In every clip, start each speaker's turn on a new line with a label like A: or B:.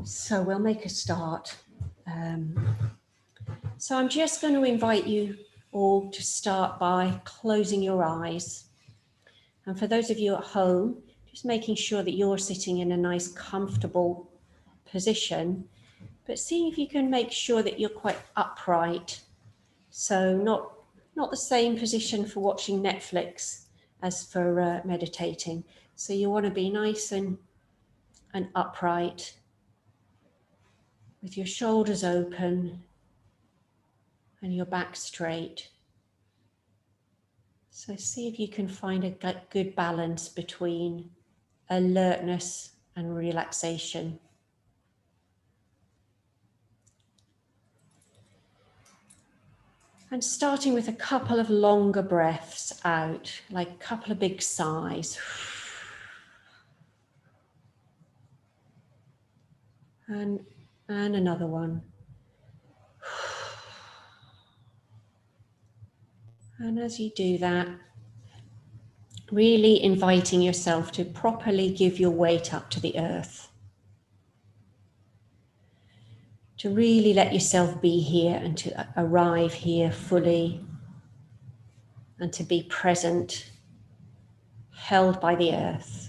A: So we'll make a start. So I'm just going to invite you all to start by closing your eyes. And for those of you at home, just making sure that you're sitting in a nice, comfortable position, but seeing if you can make sure that you're quite upright. So not the same position for watching Netflix as for meditating. So you want to be nice and upright, with your shoulders open and your back straight. So see if you can find a good balance between alertness and relaxation. And starting with a couple of longer breaths out, like a couple of big sighs. And another one. And as you do that, really inviting yourself to properly give your weight up to the earth. To really let yourself be here and to arrive here fully and to be present, held by the earth.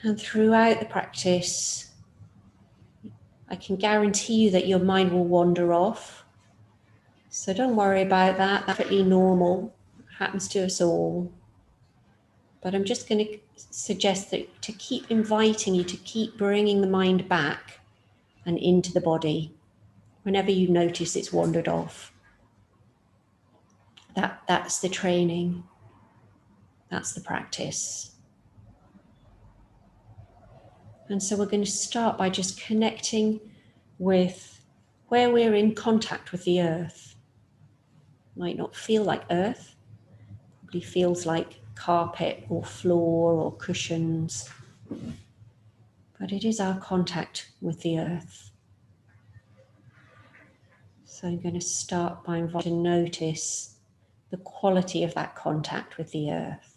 A: And throughout the practice, I can guarantee you that your mind will wander off. So don't worry about that. That's pretty normal. It happens to us all. But I'm just going to suggest that to keep inviting you to keep bringing the mind back and into the body whenever you notice it's wandered off. That's the training. That's the practice. And so we're going to start by just connecting with where we're in contact with the earth. Might not feel like earth, probably feels like carpet or floor or cushions, but it is our contact with the earth. So I'm going to start by inviting you to notice the quality of that contact with the earth.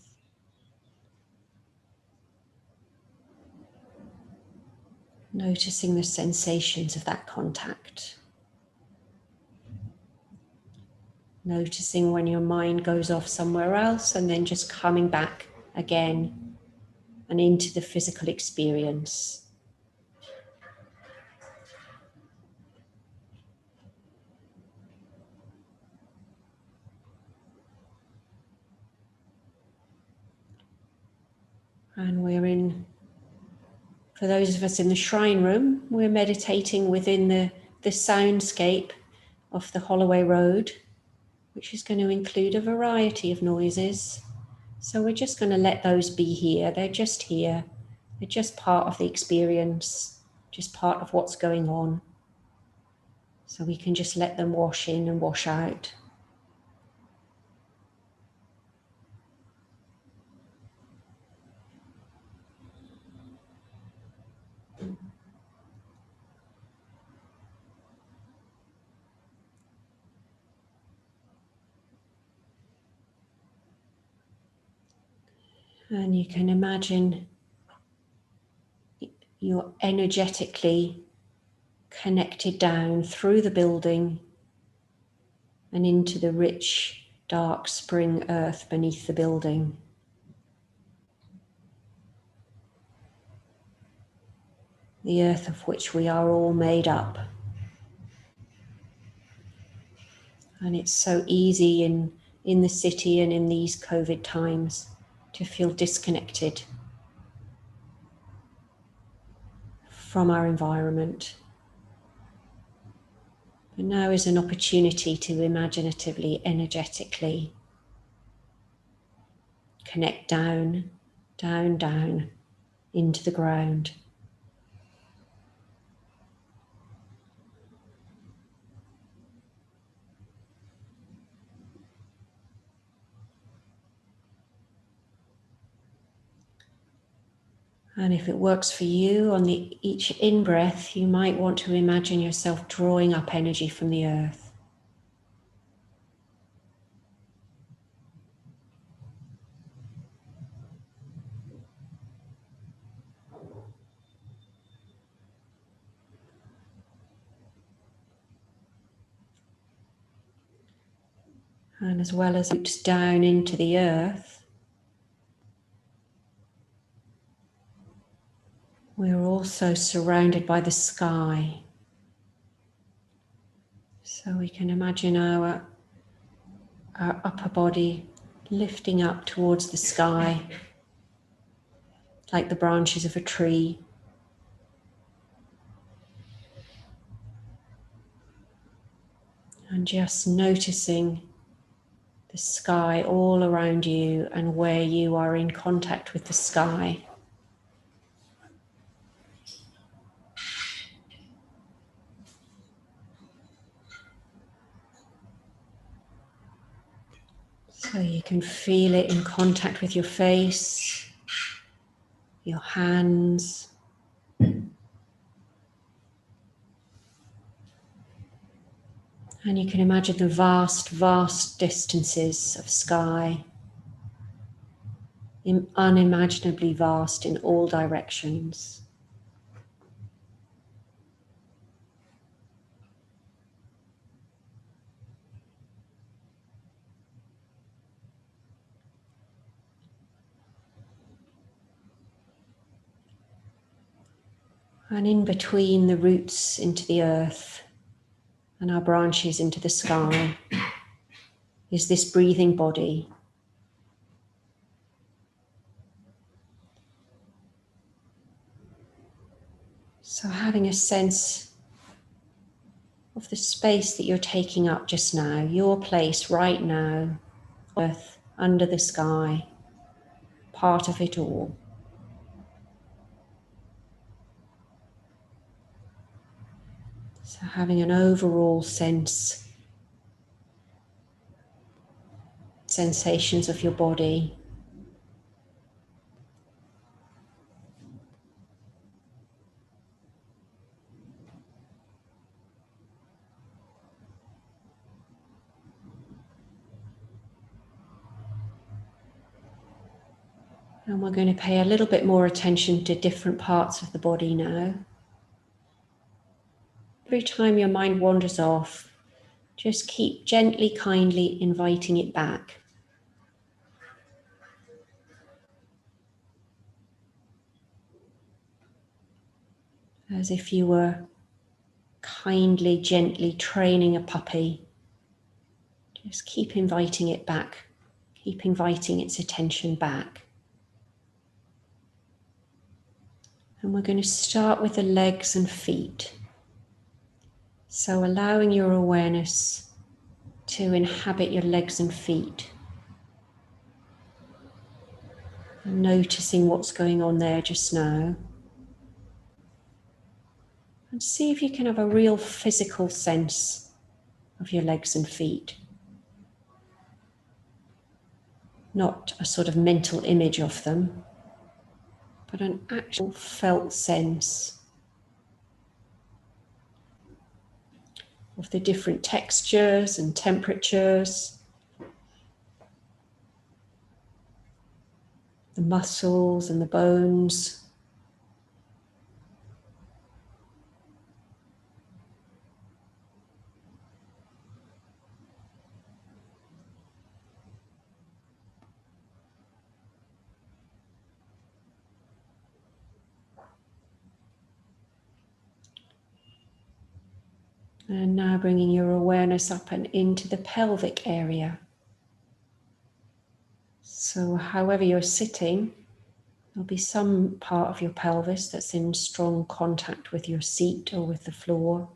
A: Noticing the sensations of that contact. Noticing when your mind goes off somewhere else and then just coming back again and into the physical experience. And for those of us in the shrine room, we're meditating within the soundscape of the Holloway Road, which is going to include a variety of noises. So we're just going to let those be here. They're just here. They're just part of the experience, just part of what's going on. So we can just let them wash in and wash out. And you can imagine you're energetically connected down through the building and into the rich, dark spring earth beneath the building. The earth of which we are all made up. And it's so easy in the city and in these COVID times to feel disconnected from our environment. But now is an opportunity to imaginatively, energetically connect down, down, down into the ground. And if it works for you, on each in-breath, you might want to imagine yourself drawing up energy from the earth. And as well as roots down into the earth, we're also surrounded by the sky. So we can imagine our upper body lifting up towards the sky, like the branches of a tree. And just noticing the sky all around you and where you are in contact with the sky. So you can feel it in contact with your face, your hands. And you can imagine the vast, vast distances of sky, unimaginably vast in all directions. And in between the roots into the earth and our branches into the sky is this breathing body. So having a sense of the space that you're taking up just now, your place right now, earth, under the sky, part of it all. So having an overall sensations of your body. And we're going to pay a little bit more attention to different parts of the body now. Every time your mind wanders off, just keep gently, kindly inviting it back. As if you were kindly, gently training a puppy. Just keep inviting it back. Keep inviting its attention back. And we're going to start with the legs and feet. So allowing your awareness to inhabit your legs and feet. And noticing what's going on there just now. And see if you can have a real physical sense of your legs and feet. Not a sort of mental image of them, but an actual felt sense of the different textures and temperatures, the muscles and the bones. And now bringing your awareness up and into the pelvic area. So however you're sitting, there'll be some part of your pelvis that's in strong contact with your seat or with the floor,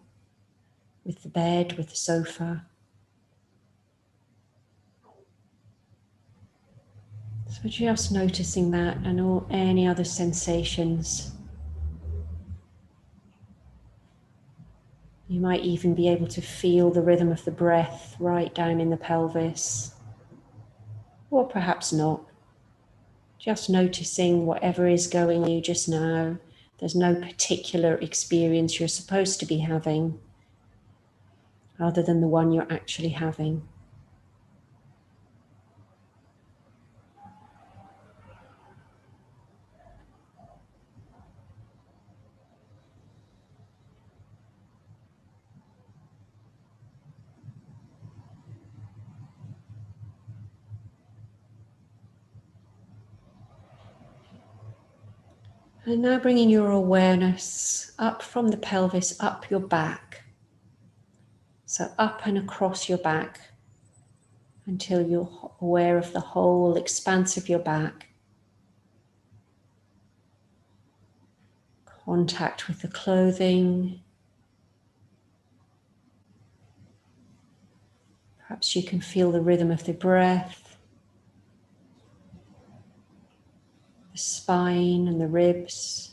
A: with the bed, with the sofa. So just noticing that and any other sensations. You might even be able to feel the rhythm of the breath right down in the pelvis, or perhaps not. Just noticing whatever is going on you just now. There's no particular experience you're supposed to be having other than the one you're actually having. And now bringing your awareness up from the pelvis, up your back. So up and across your back until you're aware of the whole expanse of your back. Contact with the clothing. Perhaps you can feel the rhythm of the breath, the spine and the ribs.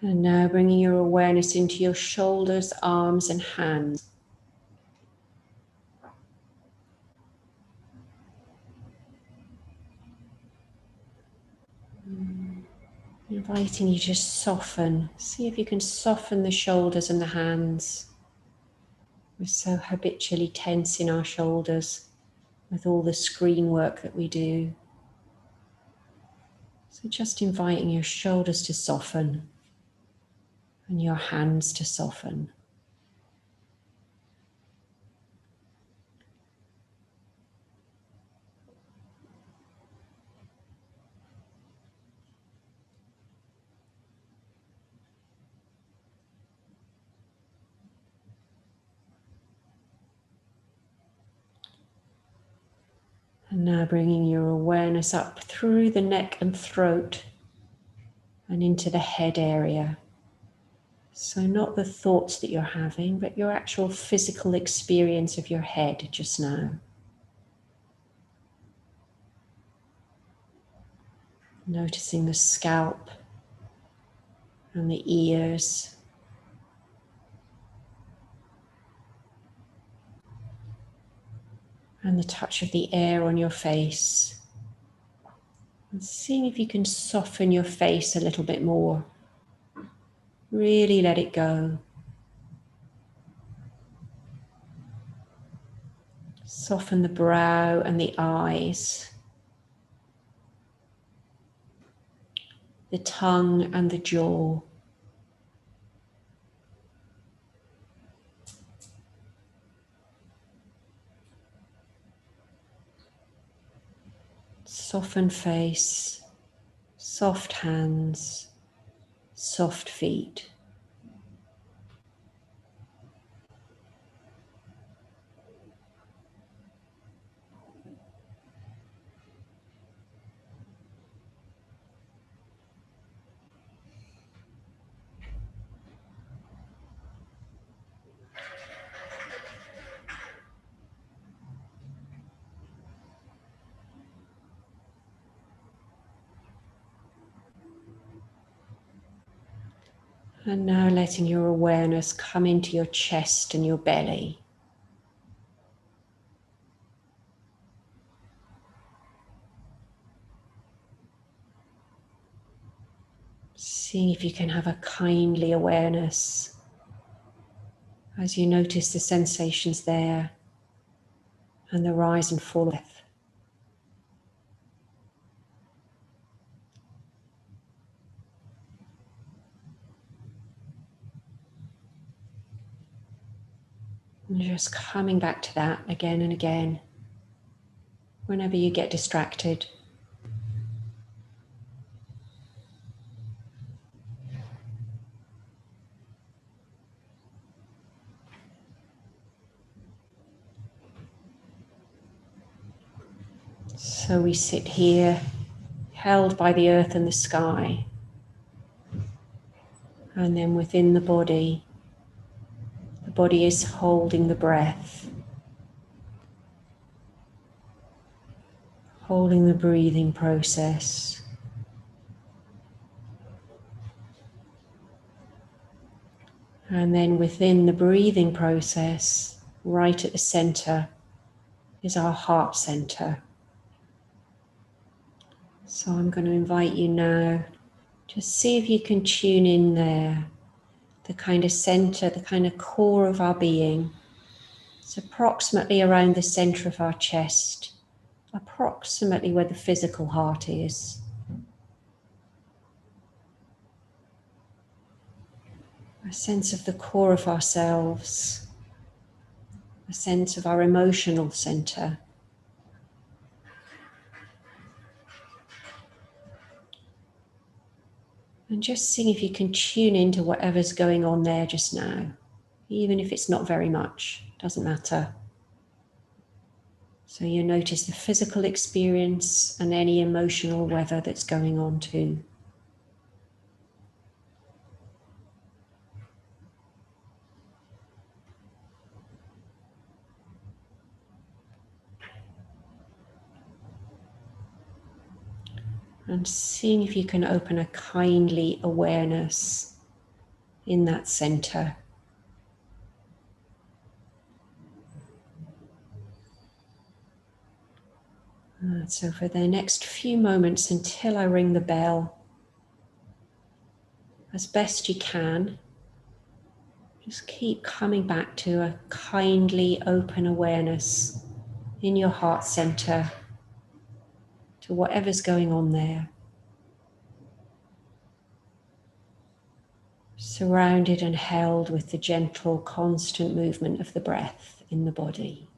A: And now bringing your awareness into your shoulders, arms and hands. Inviting you to soften. See if you can soften the shoulders and the hands. We're so habitually tense in our shoulders with all the screen work that we do. So just inviting your shoulders to soften and your hands to soften. And now bringing your awareness up through the neck and throat and into the head area. So not the thoughts that you're having, but your actual physical experience of your head just now. Noticing the scalp and the ears. And the touch of the air on your face. And seeing if you can soften your face a little bit more. Really let it go. Soften the brow and the eyes. The tongue and the jaw. Soften face, soft hands, soft feet. And now letting your awareness come into your chest and your belly. Seeing if you can have a kindly awareness as you notice the sensations there and the rise and fall of breath. And just coming back to that again and again whenever you get distracted. So we sit here, held by the earth and the sky. And then within the body is holding the breath, holding the breathing process. And then within the breathing process, right at the center, is our heart center. So I'm going to invite you now to see if you can tune in there the kind of center, the kind of core of our being. It's approximately around the center of our chest, approximately where the physical heart is. A sense of the core of ourselves, a sense of our emotional center. And just seeing if you can tune into whatever's going on there just now, even if it's not very much, doesn't matter. So you notice the physical experience and any emotional weather that's going on too. And seeing if you can open a kindly awareness in that center. So for the next few moments until I ring the bell, as best you can, just keep coming back to a kindly open awareness in your heart center to whatever's going on there. Surrounded and held with the gentle, constant movement of the breath in the body.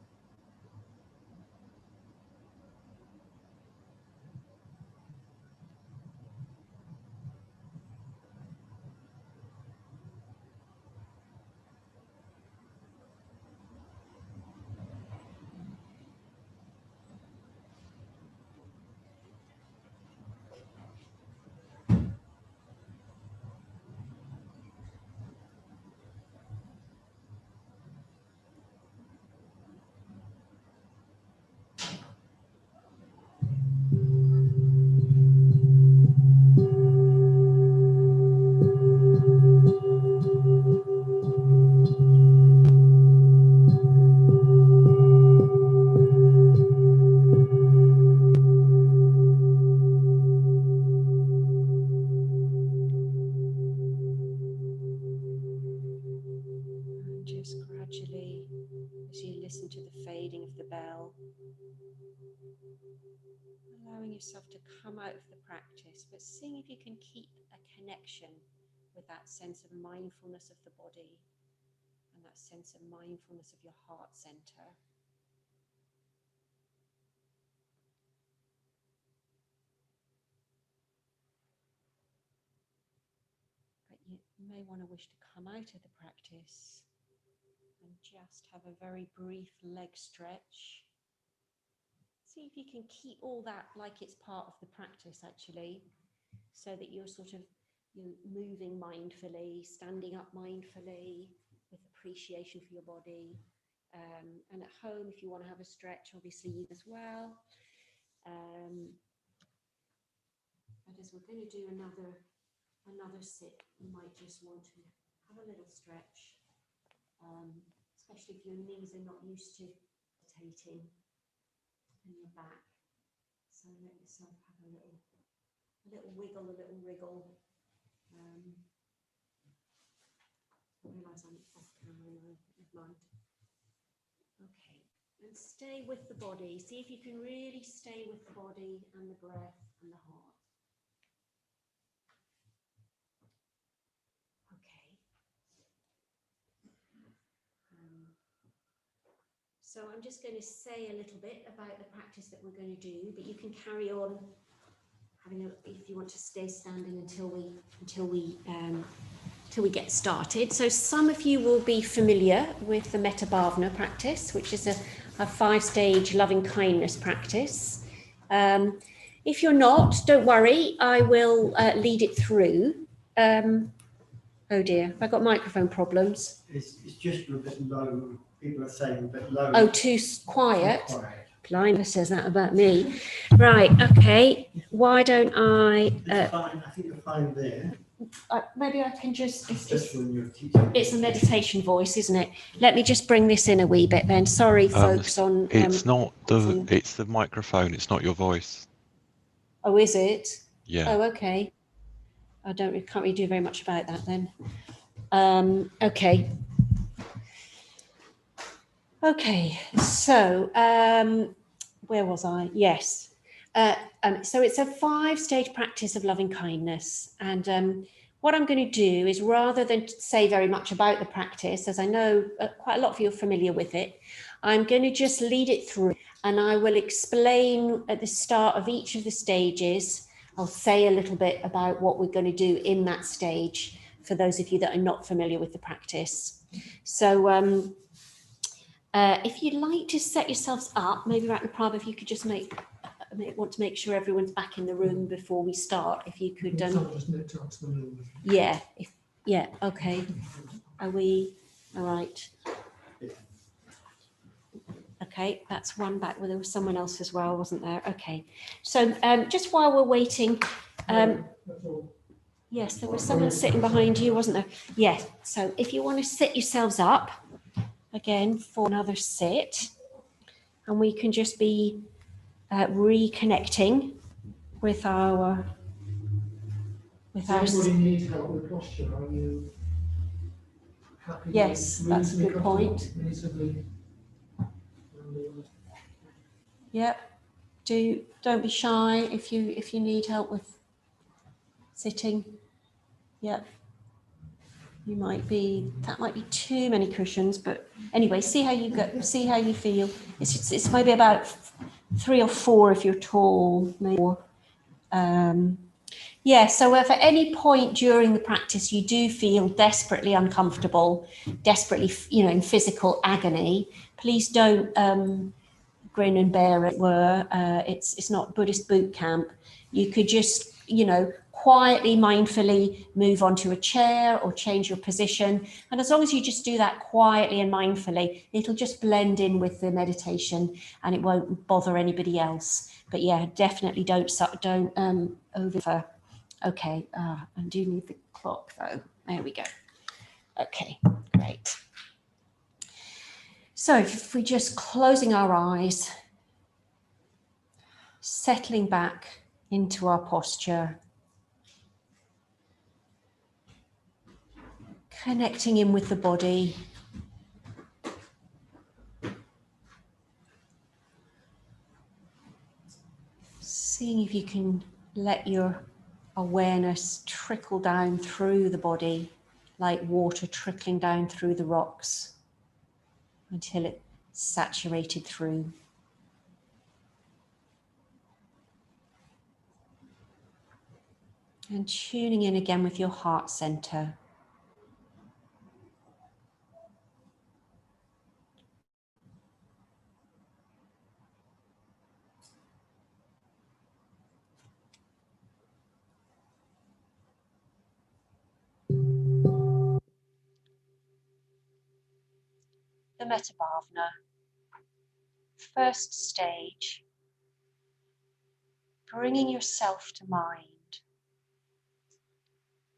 A: Just gradually, as you listen to the fading of the bell, allowing yourself to come out of the practice, but seeing if you can keep a connection with that sense of mindfulness of the body and that sense of mindfulness of your heart center. But you may want to wish to come out of the practice and just have a very brief leg stretch. See if you can keep all that like it's part of the practice actually, so that you're moving mindfully, standing up mindfully with appreciation for your body. And at home, if you want to have a stretch, obviously you as well. But as we're going to do another sit, you might just want to have a little stretch, especially if your knees are not used to rotating and your back. So let yourself have a little wiggle, a little wriggle. I realise I'm off camera now, never mind. Okay, and stay with the body. See if you can really stay with the body and the breath and the heart. Okay. So I'm just going to say a little bit about the practice that we're going to do, but you can carry on having if you want to stay standing until we get started. So some of you will be familiar with the Metta Bhavana practice, which is a 5-stage loving kindness practice. If you're not, don't worry, I will lead it through. Oh dear, have I got microphone problems?
B: It's just a bit low. People are saying a bit low.
A: Oh, too quiet? Blinder says that about me. Right, okay. Why don't I...
B: I think you're fine there.
A: Maybe I can just...
B: When you're teaching.
A: It's a meditation voice, isn't it? Let me just bring this in a wee bit then. Sorry, folks.
C: It's not the... It's the microphone. It's not your voice.
A: Oh, is it?
C: Yeah.
A: Oh, okay. Can't really do very much about that then. Okay. Okay, so where was I? Yes. So it's a 5-stage practice of loving kindness. And what I'm going to do is, rather than say very much about the practice, as I know quite a lot of you are familiar with it, I'm going to just lead it through, and I will explain at the start of each of the stages. I'll say a little bit about what we're going to do in that stage for those of you that are not familiar with the practice. So if you'd like to set yourselves up, maybe Ratnaprabha, if you could just want to make sure everyone's back in the room before we start. If you could, yeah, okay. Are we all right? Okay, that's one back. Well, there was someone else as well, wasn't there? Okay, so just while we're waiting, yes, there was someone sitting behind you, wasn't there? Yes. So if you want to sit yourselves up again for another sit, and we can just be reconnecting with our.
B: Does anybody need help with posture? Are you happy?
A: Yes, that's a good point. Yep. Don't be shy if you need help with sitting. Yep. That might be too many cushions, but anyway, see how you go, see how you feel. It's maybe about 3 or 4 if you're tall, maybe 4. Yeah, so if at any point during the practice you do feel desperately uncomfortable, desperately, in physical agony, please don't grin and bear it. It's not Buddhist boot camp. You could just, quietly, mindfully move onto a chair or change your position. And as long as you just do that quietly and mindfully, it'll just blend in with the meditation and it won't bother anybody else. But yeah, definitely don't over. Okay, I do need the clock though. There we go. Okay, great. So if we're just closing our eyes, settling back into our posture, connecting in with the body, seeing if you can let your awareness trickle down through the body like water trickling down through the rocks until it's saturated through. And tuning in again with your heart center. The Metabhavna, first stage, bringing yourself to mind,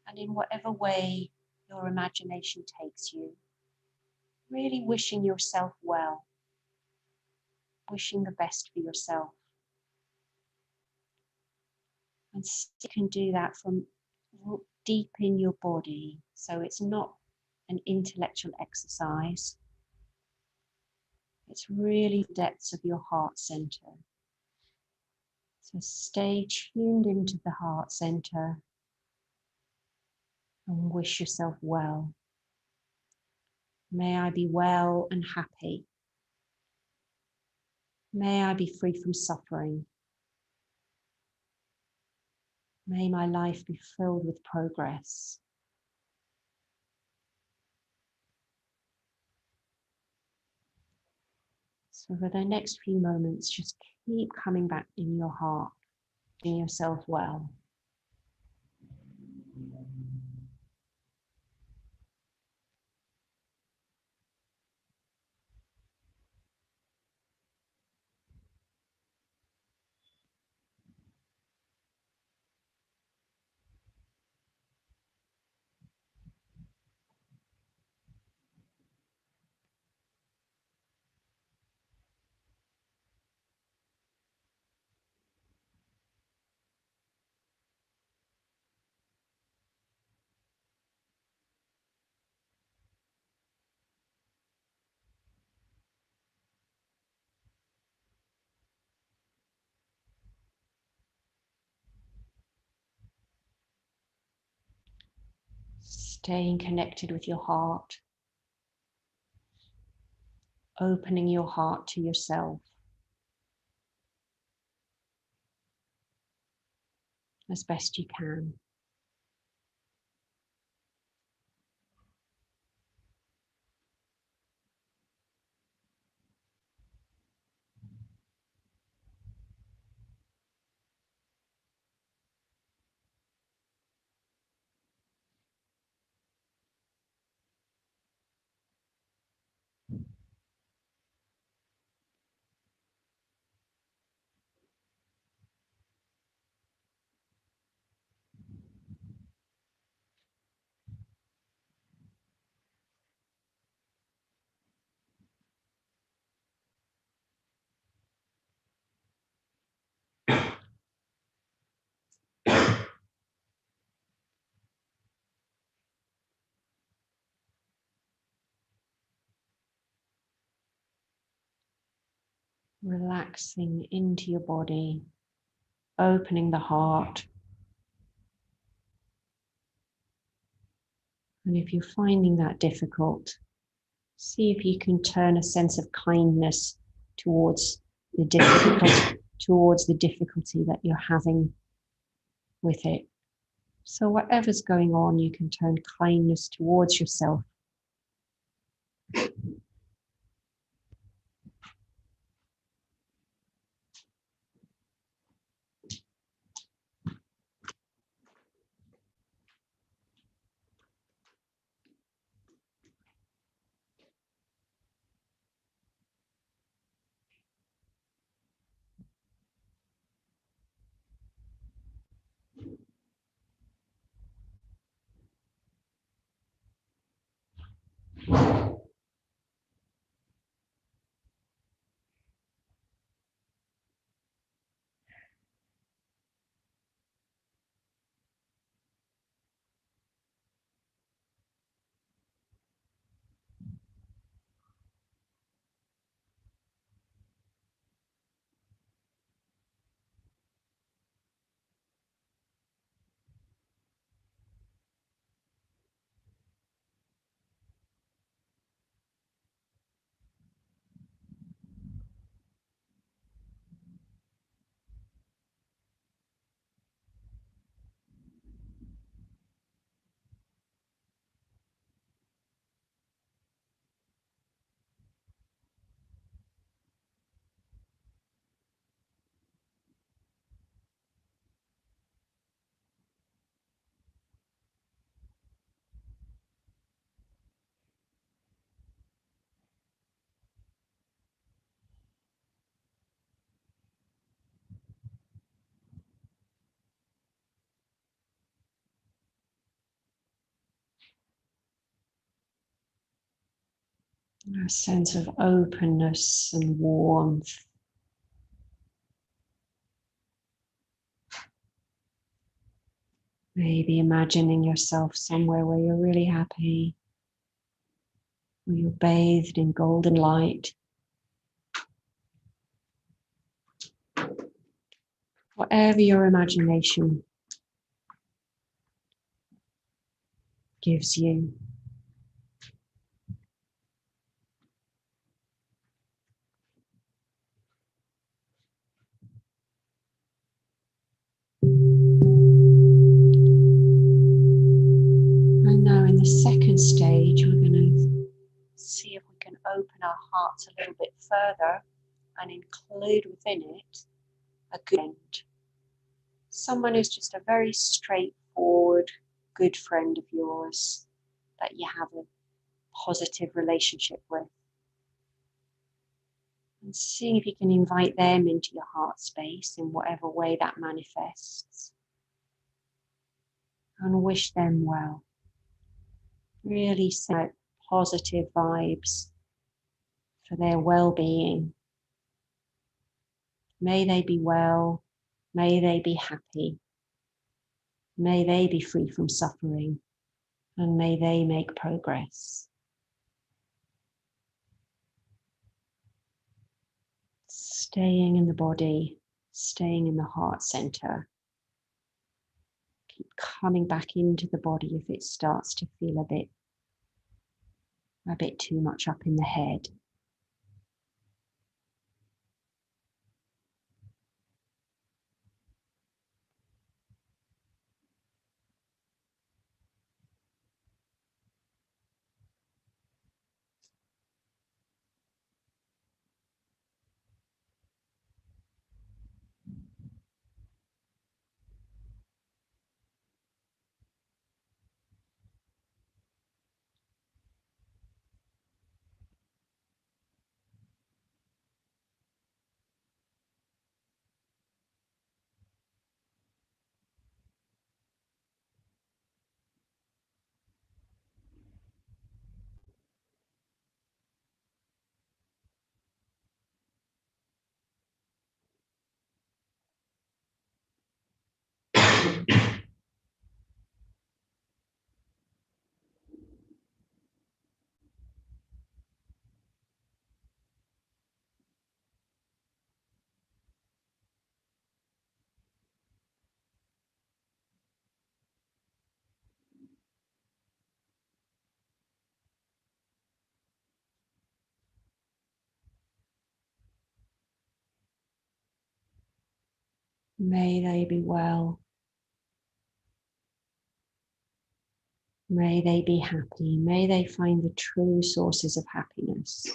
A: and in whatever way your imagination takes you, really wishing yourself well, wishing the best for yourself. And you can do that from deep in your body, so it's not an intellectual exercise. It's really the depths of your heart center. So stay tuned into the heart center and wish yourself well. May I be well and happy. May I be free from suffering. May my life be filled with progress. So for the next few moments, just keep coming back in your heart, doing yourself well. Staying connected with your heart, opening your heart to yourself as best you can. Relaxing into your body, opening the heart. And if you're finding that difficult, see if you can turn a sense of kindness towards the difficulty that you're having with it. So whatever's going on, you can turn kindness towards yourself. A sense of openness and warmth. Maybe imagining yourself somewhere where you're really happy, where you're bathed in golden light. Whatever your imagination gives you. And now in the second stage, we're going to see if we can open our hearts a little bit further and include within it a good friend. Someone who's just a very straightforward, good friend of yours that you have a positive relationship with. And seeing if you can invite them into your heart space in whatever way that manifests. And wish them well. Really send out positive vibes for their well-being. May they be well. May they be happy. May they be free from suffering. And may they make progress. Staying in the body, staying in the heart center. keep coming back into the body if it starts to feel a bit too much up in the head. May they be well. May they be happy. May they find the true sources of happiness.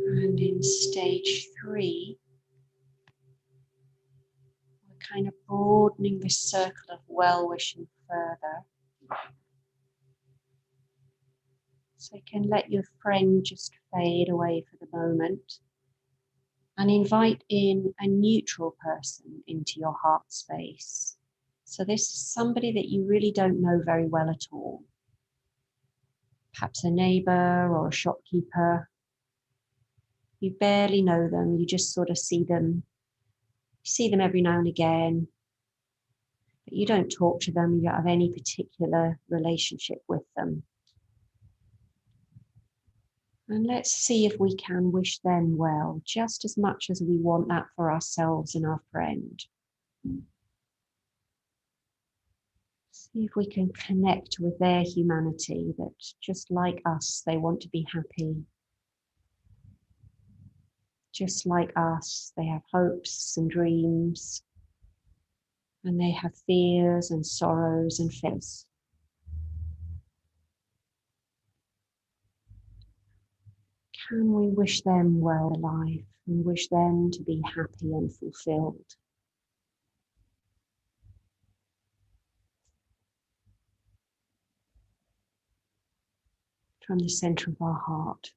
A: And in stage 3, we're kind of broadening this circle of well-wishing further. So you can let your friend just fade away for the moment and invite in a neutral person into your heart space. So this is somebody that you really don't know very well at all. Perhaps a neighbor or a shopkeeper. You barely know them, you just sort of see them every now and again, but you don't talk to them, you don't have any particular relationship with them. And let's see if we can wish them well, just as much as we want that for ourselves and our friend. See if we can connect with their humanity, that just like us, they want to be happy. Just like us, they have hopes and dreams, and they have fears and sorrows and fears. Can we wish them well in life and wish them to be happy and fulfilled? From the center of our heart.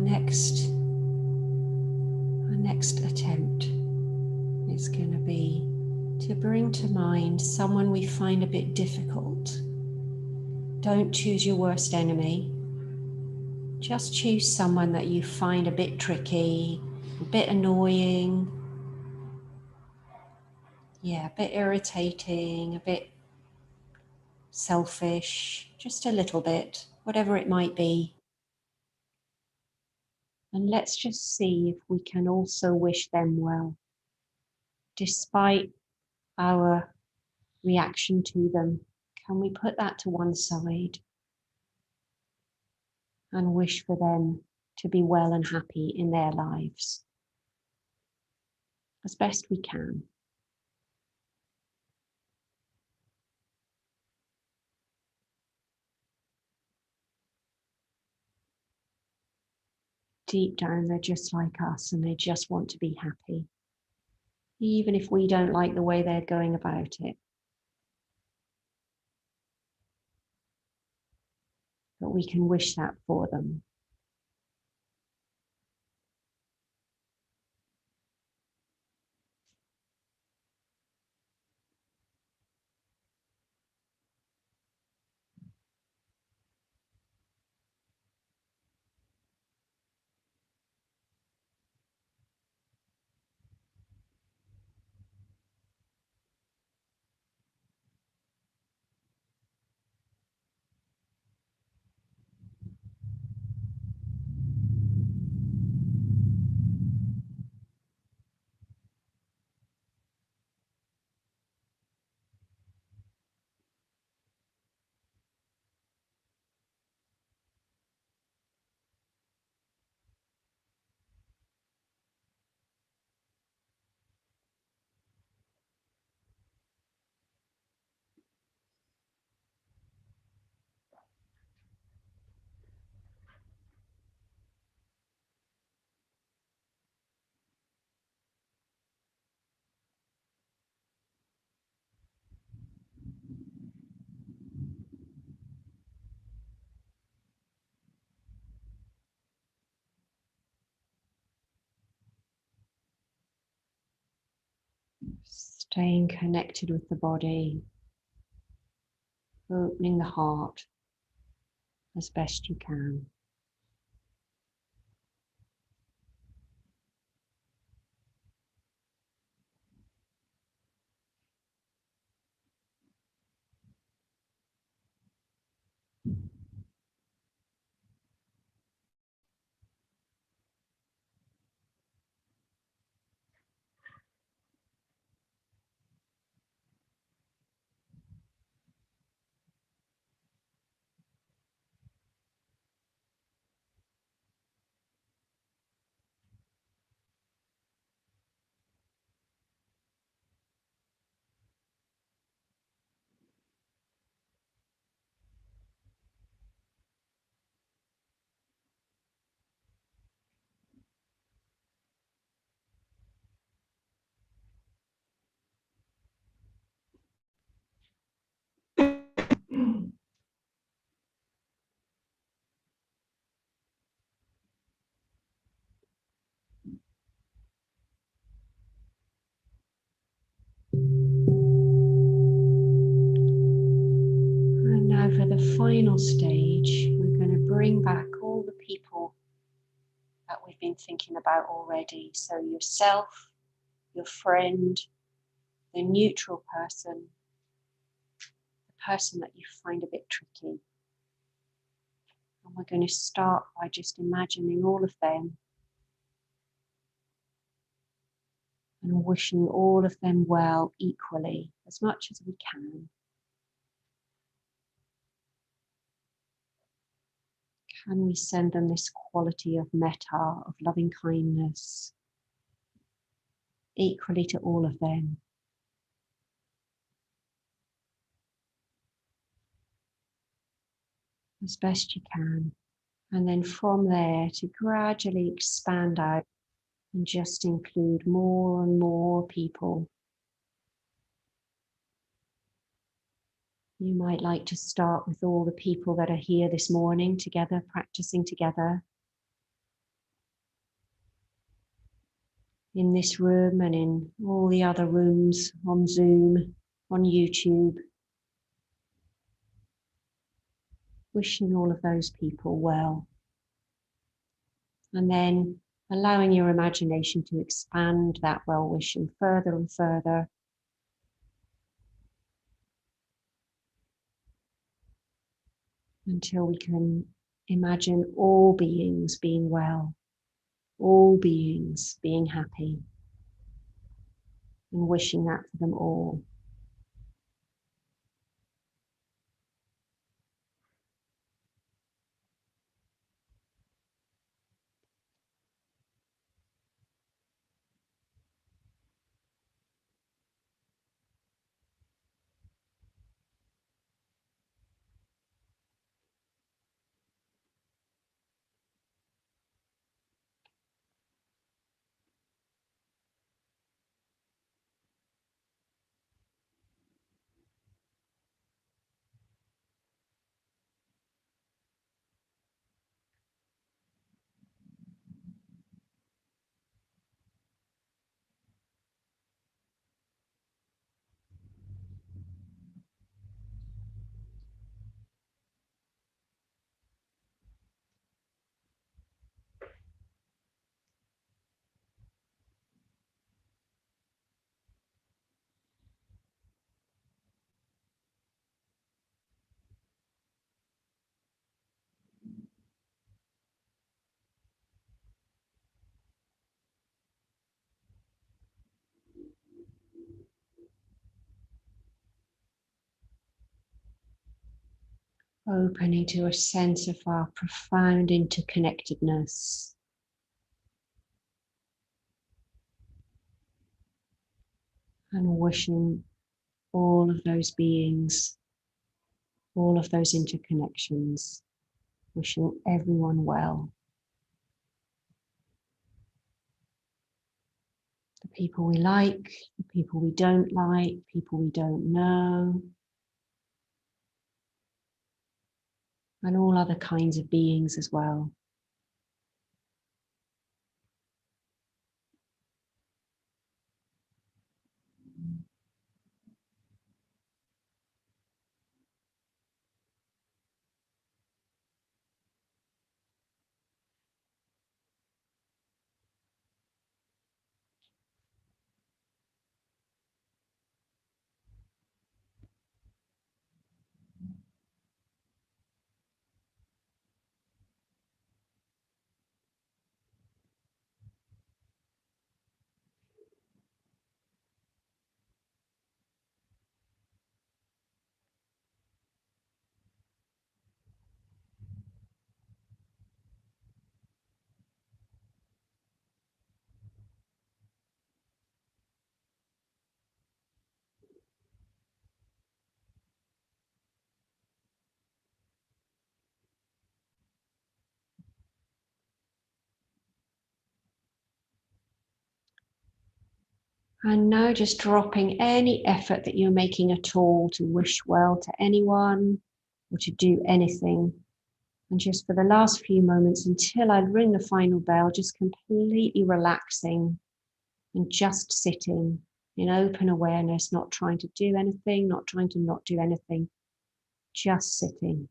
A: next attempt is going to be to bring to mind someone we find a bit difficult. Don't choose your worst enemy. Just choose someone that you find a bit tricky, a bit annoying, a bit irritating, a bit selfish, just a little bit, whatever it might be. And let's just see if we can also wish them well, despite our reaction to them. Can we put that to one side and wish for them to be well and happy in their lives as best we can? Deep down, they're just like us and they just want to be happy, even if we don't like the way they're going about it. But we can wish that for them. Staying connected with the body, opening the heart as best you can. And now for the final stage, we're going to bring back all the people that we've been thinking about already. So yourself, your friend, the neutral person, the person that you find a bit tricky. And we're going to start by just imagining all of them and wishing all of them well equally, as much as we can. Can we send them this quality of metta, of loving kindness, equally to all of them? As best you can. And then from there to gradually expand out and just include more and more people. You might like to start with all the people that are here this morning together, practicing together. in this room and in all the other rooms on Zoom, on YouTube. Wishing all of those people well. And then allowing your imagination to expand that well-wishing further and further. Until we can imagine all beings being well, all beings being happy, and wishing that for them all. Opening to a sense of our profound interconnectedness. And wishing all of those beings, all of those interconnections, wishing everyone well. The people we like, the people we don't like, people we don't know, and all other kinds of beings as well. And now just dropping any effort that you're making at all to wish well to anyone or to do anything. And just for the last few moments until I ring the final bell, just completely relaxing and just sitting in open awareness, not trying to do anything, not trying to not do anything, just sitting.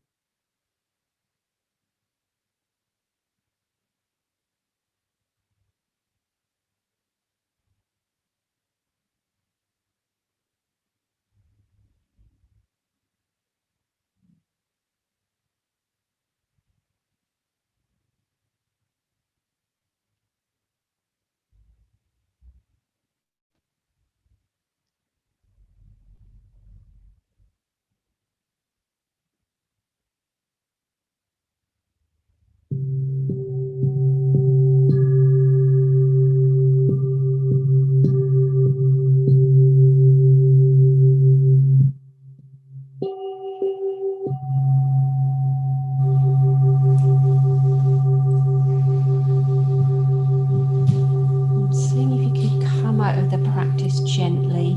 A: Seeing if you can come out of the practice gently.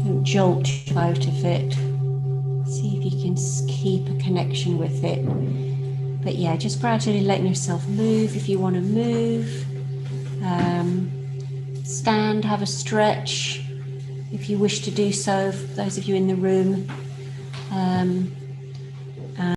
A: Don't jolt out of it. See if you can keep a connection with it. But yeah, just gradually letting yourself move if you want to move. stand, have a stretch if you wish to do so, for those of you in the room.